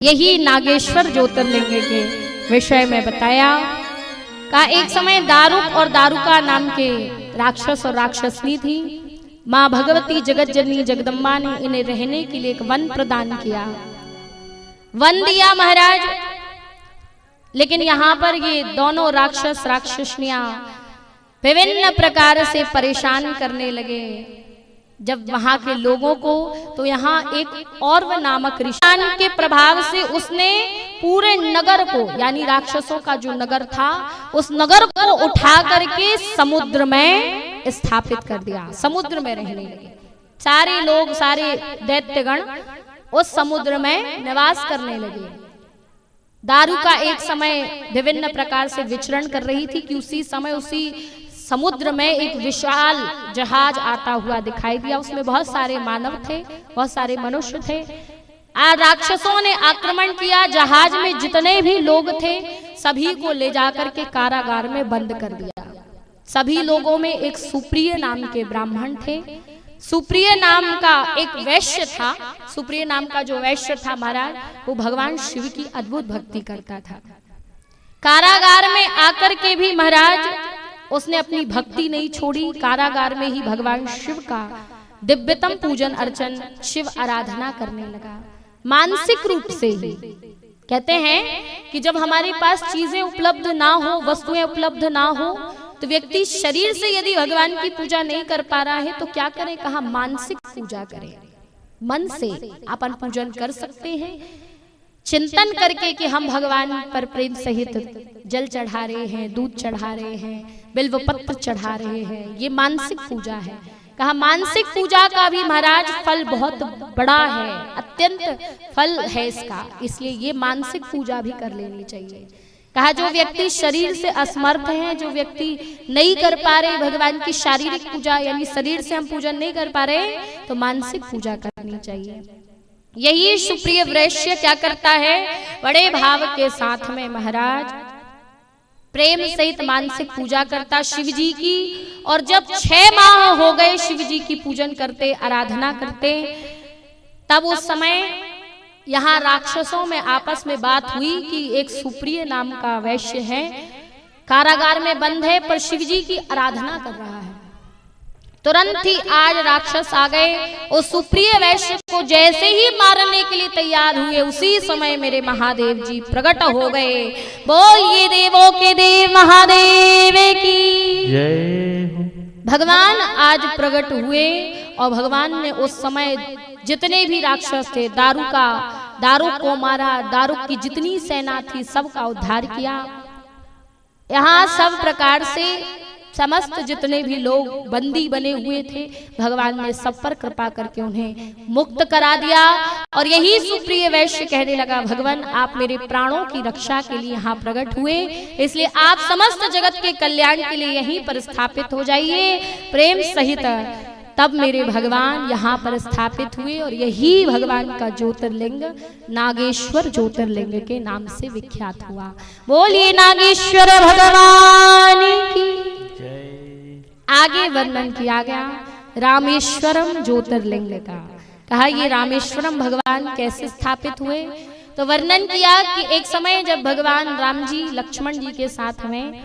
यही नागेश्वर ज्योतिर्लिंग के विषय में बताया। का एक समय दारुक और दारुका नाम के राक्षस और राक्षसनी थी। माँ भगवती जगत जननी जगदम्बा ने इन्हें रहने के लिए एक वन प्रदान किया, वन दिया महाराज। लेकिन यहाँ पर ये दोनों राक्षस राक्षसनियां विभिन्न प्रकार से परेशान करने लगे जब वहां के लोगों को। तो यहाँ एक और नामक ऋषि के प्रभाव से उसने पूरे नगर को, यानी राक्षसों का जो नगर था, उस नगर को उठा करके समुद्र में स्थापित कर दिया। समुद्र में रहने लगे सारे लोग, सारे दैत्यगण उस समुद्र में निवास करने लगे। दारुका एक समय विभिन्न प्रकार से विचरण कर रही थी कि उसी समय उसी समुद्र में एक विशाल जहाज आता हुआ दिखाई दिया। उसमें बहुत सारे मानव थे, बहुत सारे मनुष्य थे। राक्षसों ने आक्रमण किया। जहाज में जितने भी लोग थे सभी को ले जाकर के कारागार में बंद कर दिया। सभी लोगों में एक सुप्रिय नाम के ब्राह्मण थे। सुप्रिय नाम का एक वैश्य था। सुप्रिय नाम का जो वैश्य था महाराज, वो भगवान शिव की अद्भुत भक्ति करता था। कारागार में आकर के भी महाराज उसने अपनी भक्ति नहीं छोड़ी। कारागार में ही भगवान शिव का दिव्यतम पूजन अर्चन, शिव आराधना करने लगा, मानसिक रूप से ही। कहते हैं कि जब हमारे पास चीजें उपलब्ध ना हो, वस्तुएं उपलब्ध ना हो, तो व्यक्ति शरीर से यदि भगवान की पूजा नहीं कर पा रहा है तो क्या करे? कहा मानसिक पूजा करे। मन से अपन पूजन कर सकते हैं, चिंतन करके कि हम भगवान पर प्रेम सहित जल चढ़ा रहे हैं, दूध चढ़ा रहे हैं, बिल्व पत्र चढ़ा रहे हैं। ये मानसिक पूजा है। कहा मानसिक पूजा का भी महाराज फल बहुत बड़ा है, अत्यंत फल है इसका, इसलिए ये मानसिक पूजा भी कर लेनी चाहिए। कहा जो व्यक्ति शरीर से असमर्थ है, जो व्यक्ति नहीं कर पा रहे भगवान की शारीरिक पूजा, यानी शरीर से हम पूजन नहीं कर पा रहे, तो मानसिक पूजा करनी चाहिए। यही सुप्रिय वैश्य क्या करता है? बड़े भाव के साथ में महाराज प्रेम सहित मानसिक पूजा करता शिव जी की। और जब 6 माह हो गए शिव जी की पूजन करते, आराधना करते, तब उस समय यहाँ राक्षसों में आपस में बात हुई कि एक सुप्रिय नाम का वैश्य है, कारागार में बंद है, पर शिव जी की आराधना कर रहा है। तुरंत ही आज राक्षस आ गए। उस सुप्रिय वैश्य को जैसे ही मारने के लिए तैयार हुए, उसी समय मेरे महादेव जी प्रकट हो गए। बोलिए देवों के देव महादेव की जय। भगवान आज प्रकट हुए और भगवान ने उस समय जितने भी राक्षस थे, दारुक को मारा, दारुक की जितनी सेना थी सबका उद्धार किया। यहाँ सब प्रकार से समस्त जितने भी लोग बंदी बने हुए थे, भगवान ने सब पर कृपा करके उन्हें मुक्त करा दिया। और यही सुप्रिय वैश्य कहने लगा, भगवान आप मेरे प्राणों की रक्षा के लिए यहाँ प्रकट हुए, इसलिए आप समस्त जगत के कल्याण के लिए यहीं पर स्थापित हो जाइए प्रेम सहित। तब मेरे भगवान यहाँ पर स्थापित हुए और यही भगवान का ज्योतिर्लिंग नागेश्वर ज्योतिर्लिंग के नाम से विख्यात हुआ। बोलिए नागेश्वर भगवान की। आगे वर्णन किया गया रामेश्वरम ज्योतिर्लिंग का। कहा ये रामेश्वरम भगवान कैसे स्थापित हुए? तो वर्णन किया कि एक समय जब भगवान राम जी लक्ष्मण जी के साथ में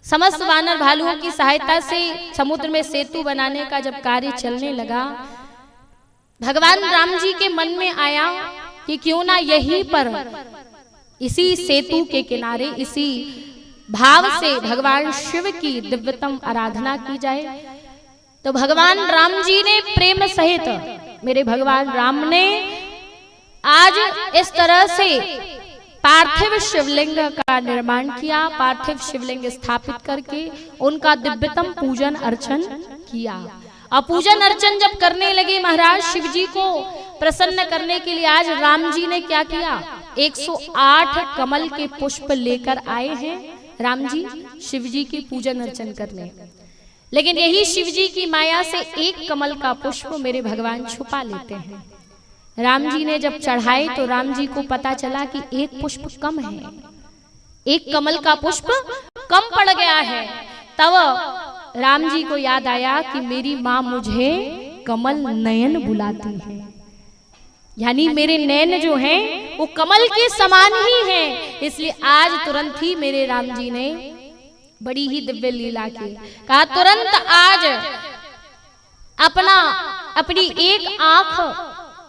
समस्त वानर भालुओं की सहायता से समुद्र में सेतु बनाने का जब कार्य चलने लगा, भगवान राम जी के मन में आया कि क्यों ना यहीं पर इसी सेतु के किनारे इसी भाव से भगवान शिव की दिव्यतम आराधना की जाए। तो भगवान राम जी ने प्रेम सहित, मेरे भगवान राम ने आज इस तरह से पार्थिव शिवलिंग का निर्माण किया, पार्थिव शिवलिंग स्थापित करके उनका दिव्यतम पूजन अर्चन किया। और पूजन अर्चन जब करने लगे महाराज शिव जी को प्रसन्न करने के लिए, आज राम जी ने क्या किया? 108 कमल के पुष्प लेकर आए हैं राम जी शिव जी की पूजन अर्चन करने। लेकिन यही शिव जी की माया से एक कमल का पुष्प मेरे भगवान छुपा लेते हैं। राम जी ने जब चढ़ाए तो राम जी को पता चला कि एक पुष्प कम है, एक कमल का पुष्प कम पड़ गया है। तब राम जी को याद आया कि मेरी माँ मुझे कमल नयन बुलाती है। यानी मेरे नैन जो हैं वो कमल के समान ही हैं। इसलिए आज तुरंत ही मेरे राम जी ने बड़ी ही दिव्य लीला की। कहा तुरंत आज अपनी एक आंख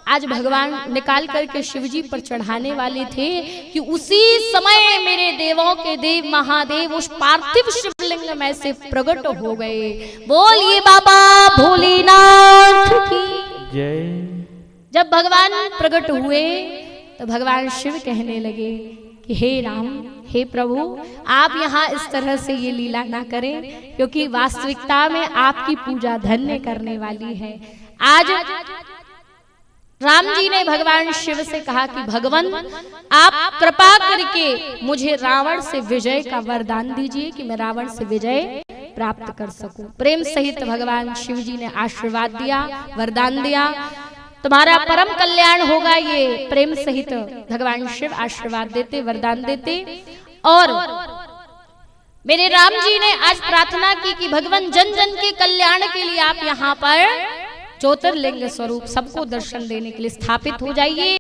आज भगवान निकाल करके शिव जी पर चढ़ाने वाले थे कि उसी समय मेरे देवों के देव महादेव उस पार्थिव शिवलिंग में से प्रकट हो गए। बोलिए बाबा भोलेनाथ की जय। जब भगवान प्रकट हुए तो भगवान शिव कहने लगे कि हे राम, हे प्रभु, आप यहाँ इस तरह से ये लीला ना करें, क्योंकि वास्तविकता में आपकी पूजा धन्य करने वाली है। आज राम जी ने भगवान शिव से कहा कि भगवान आप कृपा करके मुझे रावण से विजय का वरदान दीजिए कि मैं रावण से विजय प्राप्त कर सकूं। प्रेम सहित भगवान शिव जी ने आशीर्वाद दिया, वरदान दिया, तुम्हारा परम कल्याण होगा। ये प्रेम सहित भगवान शिव आशीर्वाद देते, वरदान देते। और मेरे राम जी ने आज प्रार्थना की कि भगवान जन जन के कल्याण के लिए आप यहाँ पर ज्योतिर्लिंग स्वरूप सबको दर्शन देने के लिए स्थापित हो जाइए।